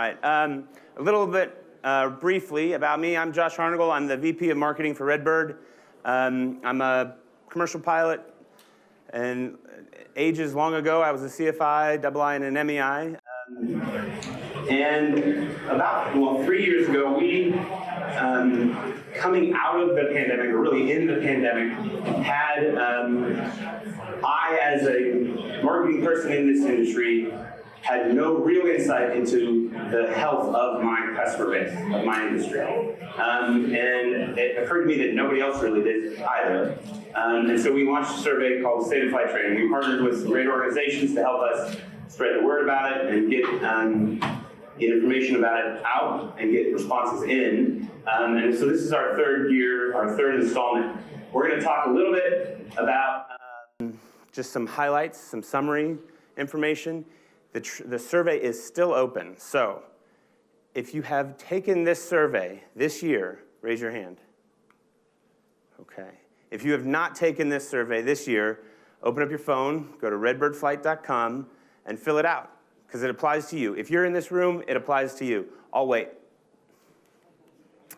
right, a little bit briefly about me. I'm Josh Harnagel. I'm the VP of Marketing for Redbird. I'm a commercial pilot, and ages long ago, I was a CFI, double I, and an MEI. And about 3 years ago, we, coming out of the pandemic, or really in the pandemic, had, I as a marketing person in this industry, had no real insight into the health of my customer base, of my industry. And it occurred to me that nobody else really did either. And so we launched a survey called State of Flight Training. We partnered with some great organizations to help us spread the word about it and get information about it out and get responses in. And so this is our third year, our third installment. We're going to talk a little bit about just some highlights, some summary information. The survey is still open. So if you have taken this survey this year, raise your hand. Okay. If you have not taken this survey this year, open up your phone, go to redbirdflight.com, and fill it out, because it applies to you. If you're in this room, it applies to you. I'll wait.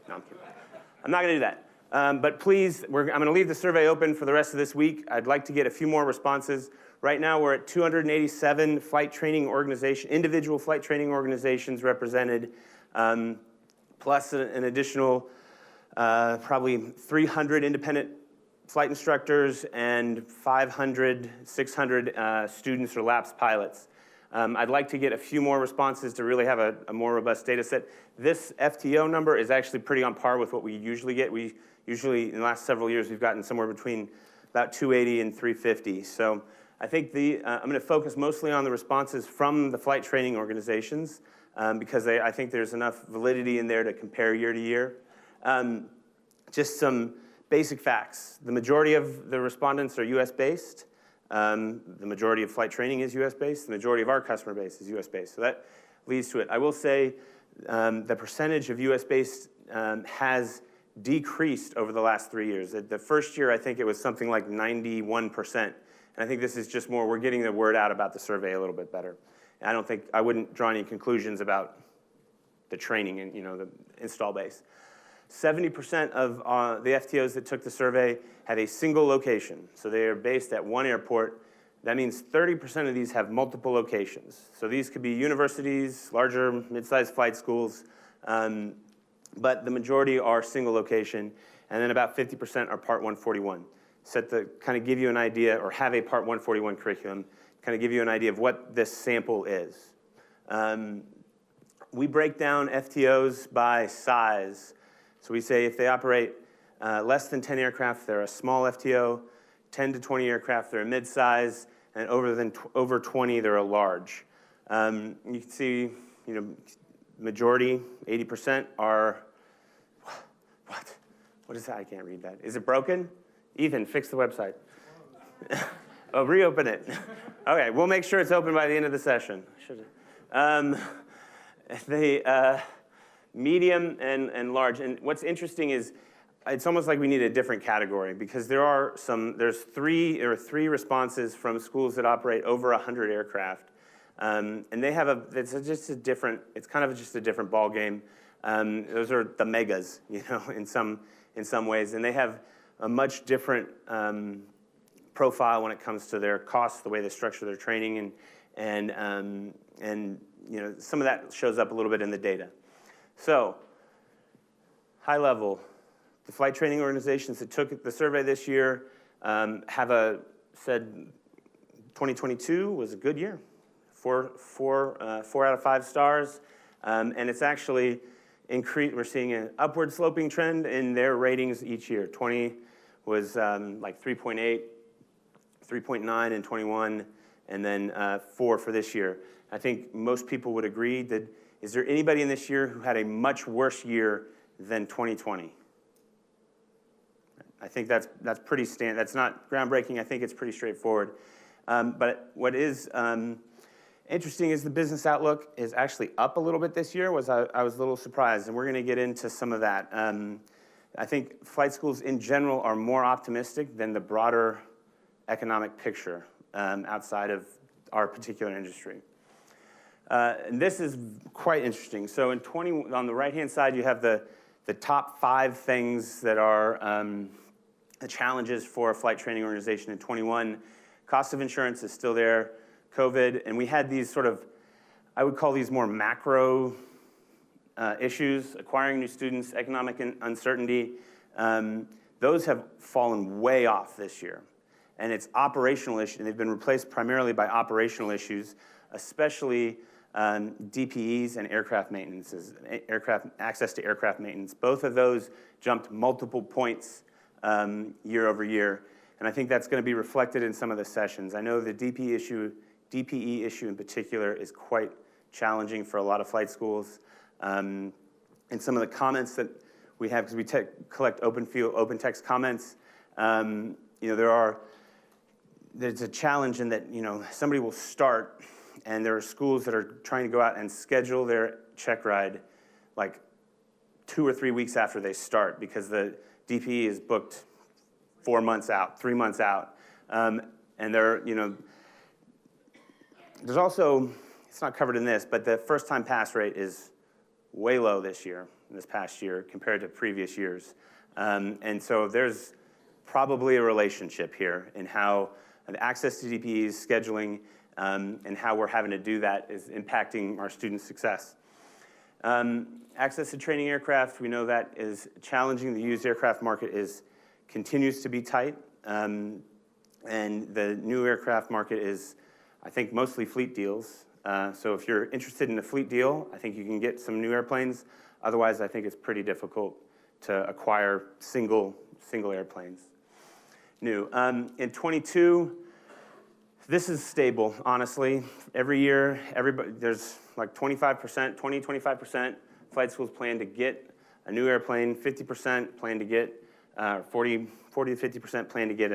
No, I'm kidding. I'm not going to do that. But please, I'm going to leave the survey open for the rest of this week. I'd like to get a few more responses. Right now, we're at 287 flight training organizations, individual flight training organizations represented, plus an additional probably 300 independent flight instructors and 500, 600 students or lapsed pilots. I'd like to get a few more responses to really have a more robust data set. This FTO number is actually pretty on par with what we usually get. We usually, in the last several years, we've gotten somewhere between about 280 and 350. So I think I'm going to focus mostly on the responses from the flight training organizations because I think there's enough validity in there to compare year to year. Just some basic facts. The majority of the respondents are US-based. The majority of flight training is US-based. The majority of our customer base is US-based. So that leads to it. I will say the percentage of US-based has decreased over the last 3 years. The first year, I think it was something like 91%. And I think this is just more, we're getting the word out about the survey a little bit better. And I wouldn't draw any conclusions about the training and the install base. 70% of the FTOs that took the survey had a single location. So they are based at one airport. That means 30% of these have multiple locations. So these could be universities, larger, mid-sized flight schools, but the majority are single location. And then about 50% are Part 141. Set to kind of give you an idea, or have a Part 141 curriculum, kind of give you an idea of what this sample is. We break down FTOs by size. So we say if they operate less than 10 aircraft, they're a small FTO, 10 to 20 aircraft, they're a mid-size, and over 20, they're a large. You can see, majority, 80% are, what? What is that? I can't read that. Is it broken? Ethan, fix the website. Oh, reopen it. Okay, we'll make sure it's open by the end of the session. Medium and large. And what's interesting is it's almost like we need a different category because there's three responses from schools that operate over 100 aircraft. And they have it's kind of just a different ball game. Those are the megas, in some ways. And they have a much different profile when it comes to their costs, the way they structure their training, and some of that shows up a little bit in the data. So, high level, the flight training organizations that took the survey this year said 2022 was a good year. Four out of 5 stars, and it's actually increased. We're seeing an upward sloping trend in their ratings each year. 20 was like 3.8, 3.9 in 21, and then 4 for this year. I think most people would agree that, is there anybody in this year who had a much worse year than 2020? I think that's pretty standard. That's not groundbreaking. I think it's pretty straightforward. But what is interesting is the business outlook is actually up a little bit this year. I was a little surprised, and we're going to get into some of that. I think flight schools in general are more optimistic than the broader economic picture outside of our particular industry. And this is quite interesting. So in on the right-hand side, you have the top 5 things that are the challenges for a flight training organization. In 21, cost of insurance is still there, COVID, and we had these sort of, I would call these more macro issues, acquiring new students, economic uncertainty. Those have fallen way off this year. And it's operational issues. They've been replaced primarily by operational issues, especially DPEs and aircraft maintenances, access to aircraft maintenance. Both of those jumped multiple points year over year. And I think that's going to be reflected in some of the sessions. I know the DPE issue in particular is quite challenging for a lot of flight schools. And some of the comments that we have, because we collect open text comments, there's a challenge in that, somebody will start, and there are schools that are trying to go out and schedule their check ride like 2 or 3 weeks after they start, because the DPE is booked 4 months out, 3 months out. And there's also, it's not covered in this, but the first-time pass rate is way low this past year, compared to previous years. And so there's probably a relationship here in how the access to DPEs, scheduling, and how we're having to do that is impacting our student success. Access to training aircraft, we know that is challenging. The used aircraft market continues to be tight, and the new aircraft market is, I think, mostly fleet deals. So if you're interested in a fleet deal, I think you can get some new airplanes. Otherwise, I think it's pretty difficult to acquire single airplanes. New. In 22, this is stable, honestly. Every year, there's like 25% flight schools plan to get a new airplane, 50% plan to get, 40 to 50% plan to get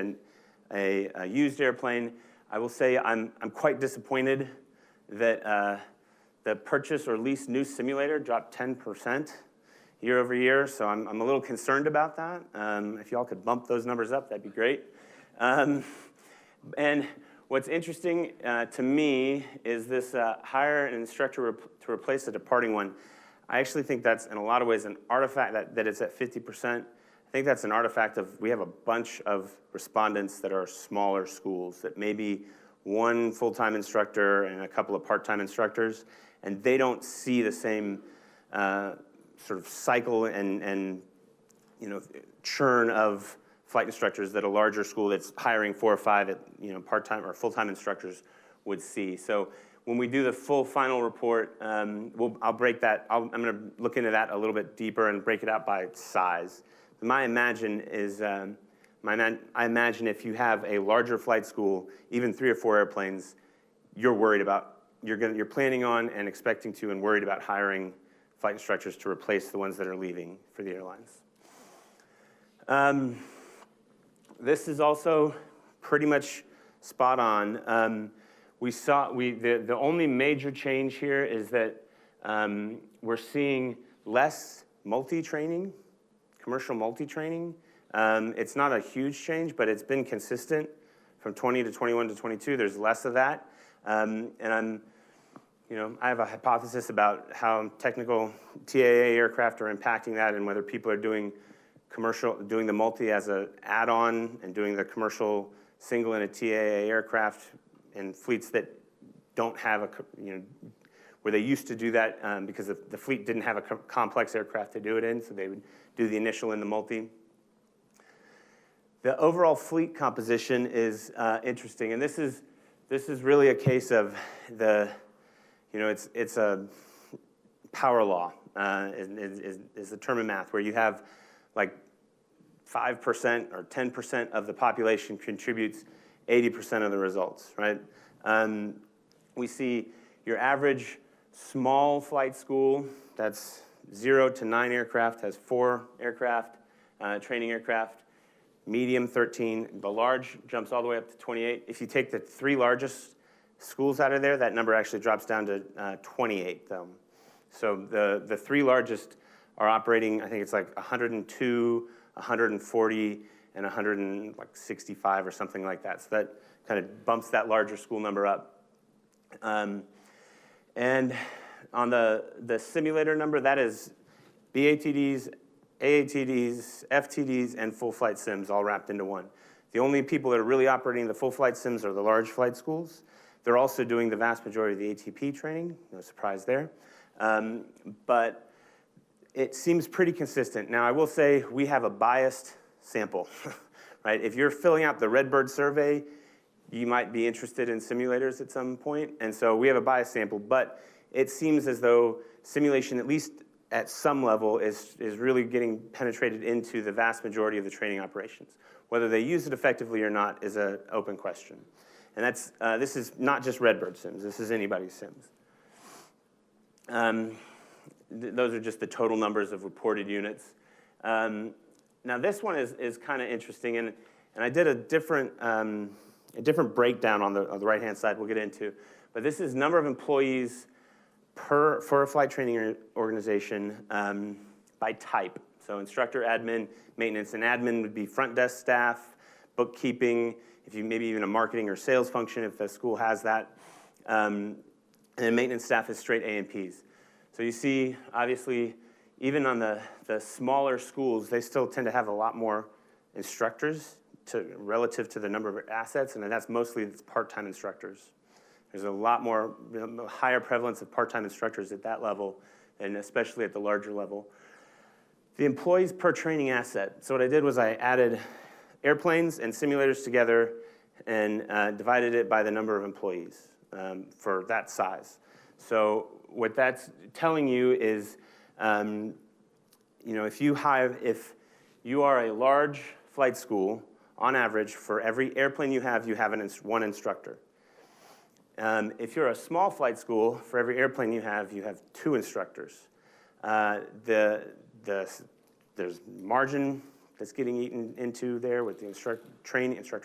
a used airplane. I will say I'm quite disappointed that the purchase or lease new simulator dropped 10% year over year, so I'm a little concerned about that. If y'all could bump those numbers up, that'd be great. And what's interesting to me is this hire an instructor to replace a departing one. I actually think that's, in a lot of ways, an artifact that it's at 50%. I think that's an artifact of, we have a bunch of respondents that are smaller schools, that maybe one full-time instructor and a couple of part-time instructors, and they don't see the same sort of cycle and churn of flight instructors that a larger school that's hiring 4 or 5 part-time or full-time instructors would see. So when we do the full final report, I'll break that. I'm going to look into that a little bit deeper and break it out by size. I imagine if you have a larger flight school, even 3 or 4 airplanes, you're worried about, you're planning on and expecting to and worried about hiring flight instructors to replace the ones that are leaving for the airlines. This is also pretty much spot on. The only major change here is that we're seeing less multi-training, commercial multi-training. It's not a huge change, but it's been consistent from 20 to 21 to 22. There's less of that, and I have a hypothesis about how technical TAA aircraft are impacting that, and whether people are doing the multi as an add-on and doing the commercial single in a TAA aircraft in fleets that don't have where they used to do that because the fleet didn't have a complex aircraft to do it in, so they would do the initial in the multi. The overall fleet composition is interesting, and this is really a case of it's a power law is the term in math, where you have like 5% or 10% of the population contributes 80% of the results, right? We see your average small flight school, that's 0 to 9 aircraft, has 4 aircraft, training aircraft. Medium, 13. The large jumps all the way up to 28. If you take the 3 largest schools out of there, that number actually drops down to 28, though. So the 3 largest are operating, I think it's like 102, 140, and 165 or something like that. So that kind of bumps that larger school number up. And on the simulator number, that is BATDs, AATDs, FTDs, and full flight sims all wrapped into one. The only people that are really operating the full flight sims are the large flight schools. They're also doing the vast majority of the ATP training, no surprise there. But it seems pretty consistent. Now, I will say we have a biased sample, right? If you're filling out the Redbird survey, you might be interested in simulators at some point. And so we have a biased sample, but it seems as though simulation, at least at some level, is really getting penetrated into the vast majority of the training operations. Whether they use it effectively or not is an open question. And that's, this is not just Redbird sims, this is anybody's sims. Those are just the total numbers of reported units. Now this one is kind of interesting, and I did a different breakdown on the right-hand side we'll get into. But this is number of employees for a flight training organization by type. So instructor, admin, maintenance, and admin would be front desk staff, bookkeeping, if you maybe even a marketing or sales function if the school has that, and then maintenance staff is straight A&Ps. So you see, obviously, even on the smaller schools, they still tend to have a lot more instructors relative to the number of assets, and that's mostly part-time instructors. There's a lot more, higher prevalence of part-time instructors at that level, and especially at the larger level. The employees per training asset. So what I did was I added airplanes and simulators together and divided it by the number of employees for that size. So what that's telling you is, if you are a large flight school, on average, for every airplane you have one instructor. If you're a small flight school, for every airplane you have 2 instructors. There's margin that's getting eaten into there with the instructor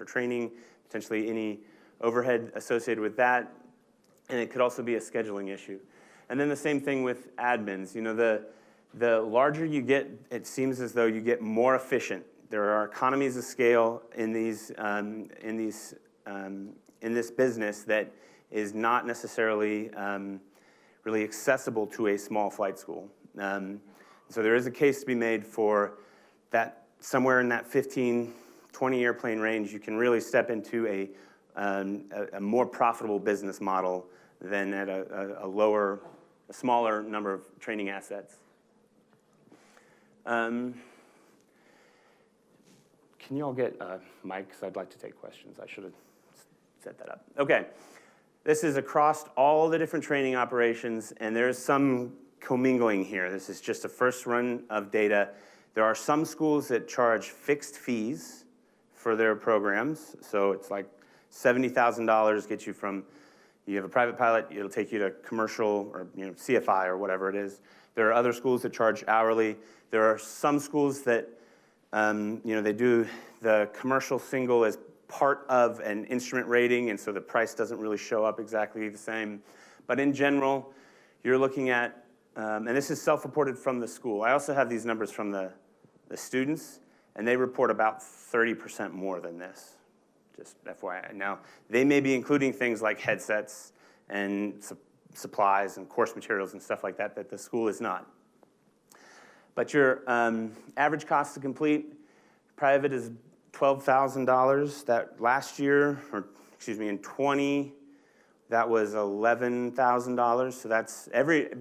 training, potentially any overhead associated with that, and it could also be a scheduling issue. And then the same thing with admins. The larger you get, it seems as though you get more efficient. There are economies of scale in this business that is not necessarily really accessible to a small flight school. So there is a case to be made for that somewhere in that 15, 20 airplane range, you can really step into a more profitable business model than at a smaller number of training assets. Can you all get mics? I'd like to take questions. I should have set that up. Okay. This is across all the different training operations, and there's some commingling here. This is just a first run of data. There are some schools that charge fixed fees for their programs. So it's like $70,000 gets you from, you have a private pilot, it'll take you to commercial or CFI or whatever it is. There are other schools that charge hourly. There are some schools that they do the commercial single as part of an instrument rating, and so the price doesn't really show up exactly the same. But in general, you're looking at, and this is self-reported from the school. I also have these numbers from the students, and they report about 30% more than this, just FYI. Now, they may be including things like headsets and supplies and course materials and stuff like that that the school is not. But your average cost to complete, private is $12,000. That last year, or excuse me, in 20, that was $11,000. So that's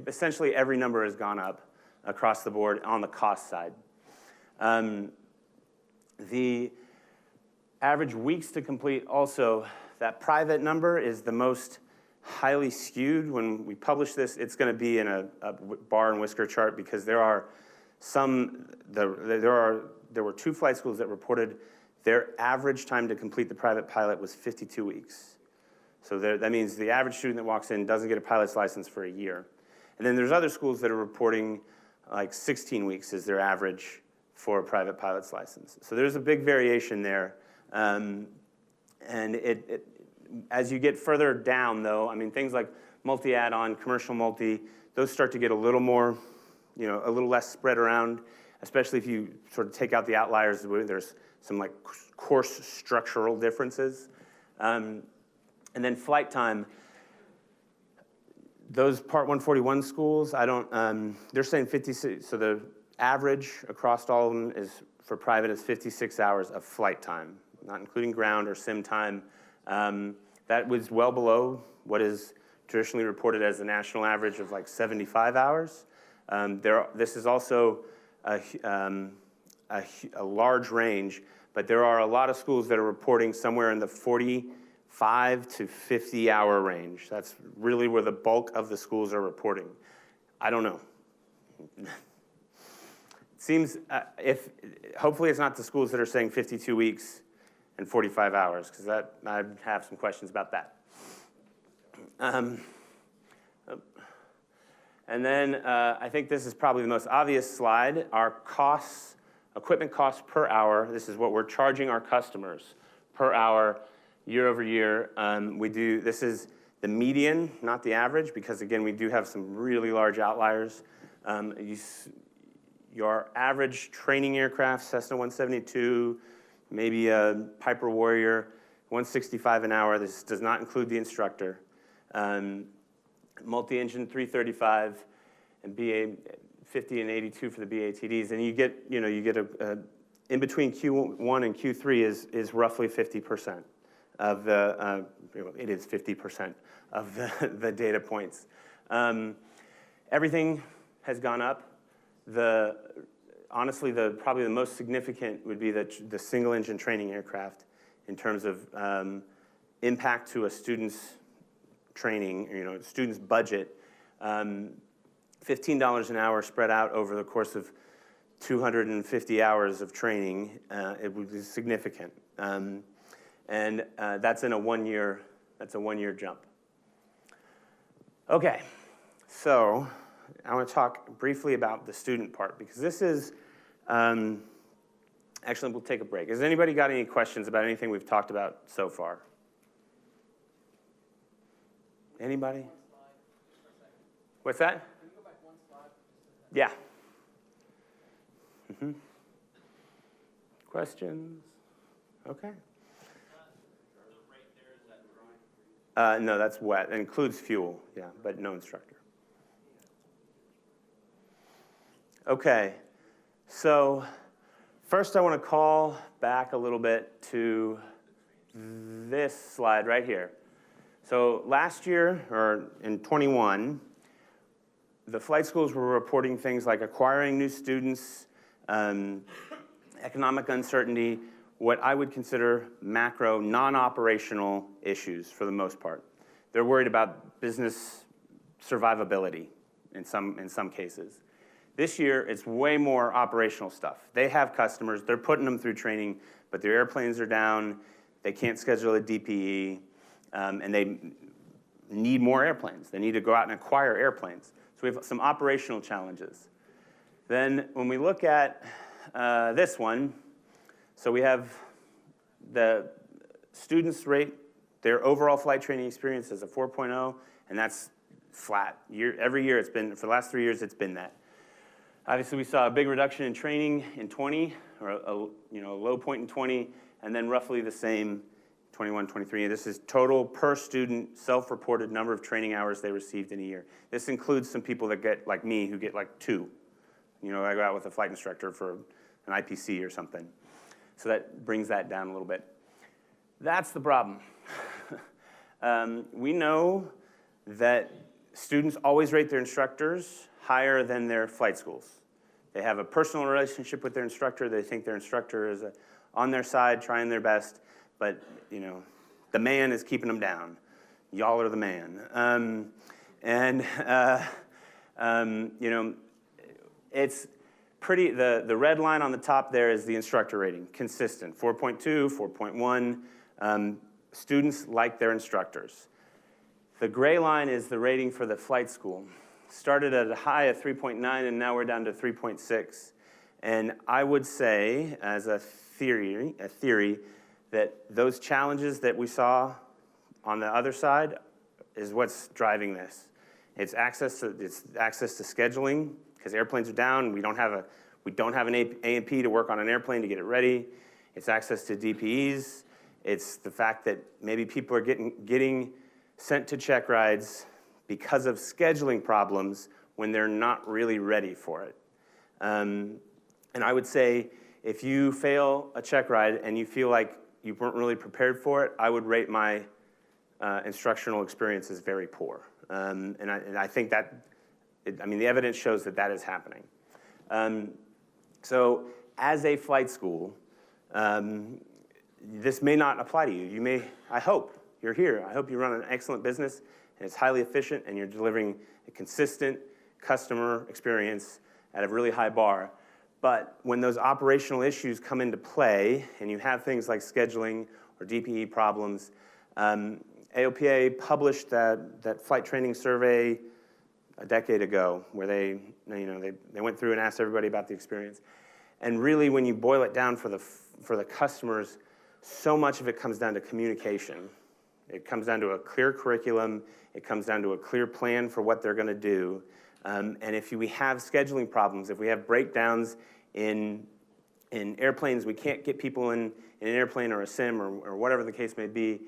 essentially every number has gone up across the board on the cost side. The average weeks to complete also, that private number is the most highly skewed. When we publish this, it's going to be in a bar and whisker chart because there are there were 2 flight schools that reported their average time to complete the private pilot was 52 weeks. So that means the average student that walks in doesn't get a pilot's license for a year. And then there's other schools that are reporting like 16 weeks is their average for a private pilot's license. So there's a big variation there. And as you get further down, though, I mean, things like multi-add-on, commercial multi, those start to get a little more, a little less spread around, especially if you sort of take out the outliers. There's some like course structural differences. And then flight time, those Part 141 schools, I don't, they're saying 56, so the average across all of them is, for private, is 56 hours of flight time, not including ground or sim time. That was well below what is traditionally reported as the national average of like 75 hours. This is also a large range, but there are a lot of schools that are reporting somewhere in the 45 to 50 hour range. That's really where the bulk of the schools are reporting. I don't know. It seems, hopefully it's not the schools that are saying 52 weeks and 45 hours, because I have some questions about that. And then I think this is probably the most obvious slide. Our costs, equipment costs per hour. This is what we're charging our customers per hour, year over year. This is the median, not the average, because again, we do have some really large outliers. Your average training aircraft, Cessna 172, maybe a Piper Warrior, 165 an hour. This does not include the instructor. Multi-engine 335 and BA 50 and 82 for the BATDs, and you get in between Q1 and Q3 is roughly 50% of the it is 50% of the data points. Everything has gone up. Honestly, probably the most significant would be the single-engine training aircraft in terms of impact to a student's training, student's budget. $15 an hour spread out over the course of 250 hours of training, it would be significant. And that's in a one-year jump. Okay, so I want to talk briefly about the student part, because this is, actually we'll take a break. Has anybody got any questions about anything we've talked about so far? Anybody? What's that? Can you go back one slide? Yeah. Mm-hmm. Questions? Okay. No, that's wet. It includes fuel, yeah, but no instructor. Okay, so first I want to call back a little bit to this slide right here. So last year, or in 21, the flight schools were reporting things like acquiring new students, economic uncertainty, what I would consider macro, non-operational issues for the most part. They're worried about business survivability in some cases. This year, it's way more operational stuff. They have customers, they're putting them through training, but their airplanes are down, they can't schedule a DPE, and they need more airplanes. They need to go out and acquire airplanes. So we have some operational challenges. Then when we look at this one, so we have the students rate their overall flight training experience as a 4.0, and that's flat. Every year it's been, for the last 3 years, it's been that. Obviously, we saw a big reduction in training in 20, or a low point in 20, and then roughly the same 21, 23. This is total per student self-reported number of training hours they received in a year. This includes some people that get, like me, who get like 2. I go out with a flight instructor for an IPC or something. So that brings that down a little bit. That's the problem. We know that students always rate their instructors higher than their flight schools. They have a personal relationship with their instructor. They think their instructor is on their side, trying their best, but the man is keeping them down. Y'all are the man. It's pretty, the red line on the top there is the instructor rating, consistent, 4.2, 4.1. Students like their instructors. The gray line is the rating for the flight school. Started at a high of 3.9, and now we're down to 3.6. And I would say, as a theory, that those challenges that we saw on the other side is what's driving this. It's access to scheduling, because airplanes are down. We don't have an A&P to work on an airplane to get it ready. It's access to DPEs. It's the fact that maybe people are getting sent to check rides because of scheduling problems when they're not really ready for it. And I would say if you fail a check ride and you feel like you weren't really prepared for it, I would rate my instructional experience as very poor. And I think that, I mean, the evidence shows that that is happening. So as a flight school, this may not apply to you. You may, I hope you're here. I hope you run an excellent business and it's highly efficient and you're delivering a consistent customer experience at a really high bar. But when those operational issues come into play and you have things like scheduling or DPE problems, AOPA published that flight training survey a decade ago where they went through and asked everybody about the experience. And really, when you boil it down for the customers, so much of it comes down to communication. It comes down to a clear curriculum. It comes down to a clear plan for what they're going to do. And if we have scheduling problems, if we have breakdowns in airplanes, we can't get people in an airplane or a sim or whatever the case may be,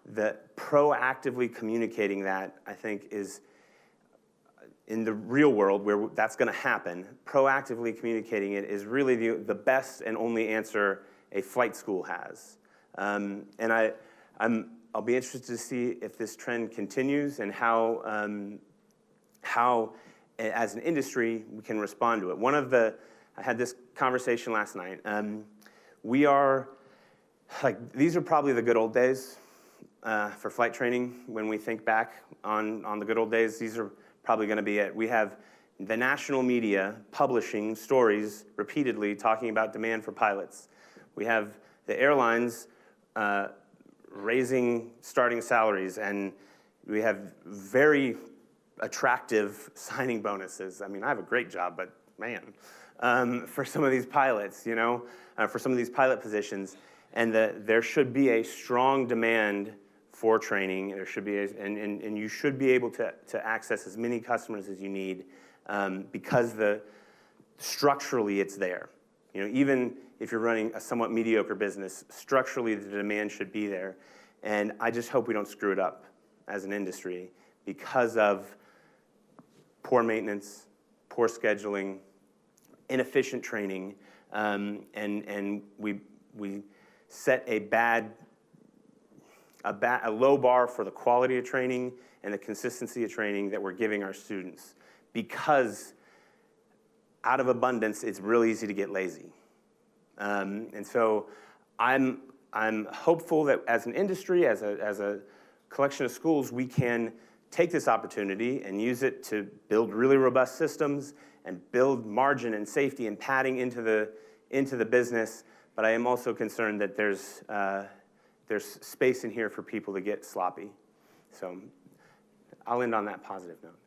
that proactively communicating that, I think, is in the real world where that's going to happen, proactively communicating it is really the best and only answer a flight school has. And I'll be interested to see if this trend continues and how as an industry, we can respond to it. I had this conversation last night. These are probably the good old days for flight training. When we think back on the good old days, these are probably going to be it. We have the national media publishing stories repeatedly talking about demand for pilots. We have the airlines raising starting salaries, and we have very attractive signing bonuses. I mean, I have a great job, but man, for some of these pilots, for some of these pilot positions, and there should be a strong demand for training. There should be, and you should be able to access as many customers as you need because structurally it's there. Even if you're running a somewhat mediocre business, structurally the demand should be there. And I just hope we don't screw it up as an industry because of poor maintenance, poor scheduling, inefficient training, and we set a low bar for the quality of training and the consistency of training that we're giving our students, because out of abundance, it's really easy to get lazy. And so I'm hopeful that as an industry, as a collection of schools, we can take this opportunity and use it to build really robust systems and build margin and safety and padding into the business. But I am also concerned that there's space in here for people to get sloppy. So I'll end on that positive note.